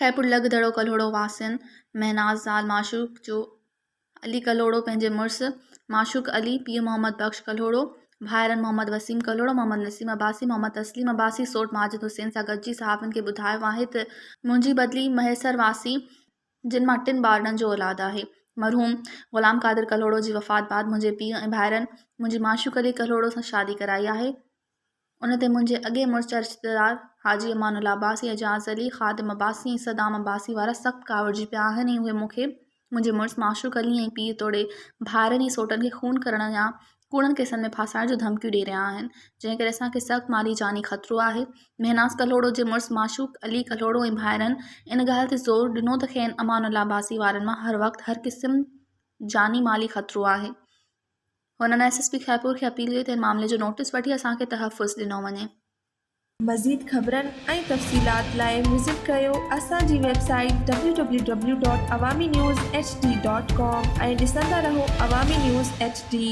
खैपुर लॻ दड़ो कल्होड़ो वासिन महनाज़ ज़ाल माशूक जो अली कल्होड़ो पंहिंजे मुड़ुसु माशूक अली पीउ मोहम्मद बख्श कल्होड़ो भाइरनि मोहम्मद वसीम कल्होड़ो मोहम्मद नसीम अब्बासी मोहम्मद तस्लीम अब्बासी सोट माजिद हुसैन सां गॾिजी सहाफ़ियुनि खे ॿुधायो आहे त मुंहिंजी बदिली महेसर वासी जिन मां 3 ॿारनि जो औलाद आहे। मरहूम ग़ुलाम क़ादिर कल्होड़ो जी वफ़ात बाद मुंहिंजे पीउ ऐं भाइरनि मुंहिंजी माशूक अली कल्होड़ो सां शादी कराई आहे। उन ते मुंहिंजे अॻे मुड़ुस रिश्तेदार हाजी अमानुल्ला अब्बासी एजाज़ अली ख़ादिम अब्बासी ऐं सदाम अब्बासी वारा सख़्तु कावड़जी पिया आहिनि ऐं उहे मूंखे मुंहिंजे मुड़ुसु माशूक अली ऐं पीउ तोड़े भाइरनि ऐं सोटनि खे खून करण या कूड़नि केसनि में फासाइण जो धमकियूं ॾेई रहिया आहिनि, जंहिं करे असांखे सख़्तु माली जानी ख़तरो आहे। महनाज़ कल्होड़ो जे मुड़ुसु माशूक अली कल्होड़ो ऐं भाइरनि इन ॻाल्हि ते ज़ोर ॾिनो त खेनि अमानुल्ला अब्बासी वारनि मां हर वक़्तु हर क़िस्म जानी माली ख़तरो आहे। हुननि SSP खैपुर खे अपील कई त हिन मामले जो नोटिस वठी असांखे तहफ़ुज़ ॾिनो वञे। मज़ीद ख़बरनि ऐं तफ़सीलात लाइ विज़िट कयो असांजी वेबसाइट www.awamiNewsHD.com ऐं ॾिसंदा रहो अवामी न्यूज़ HD।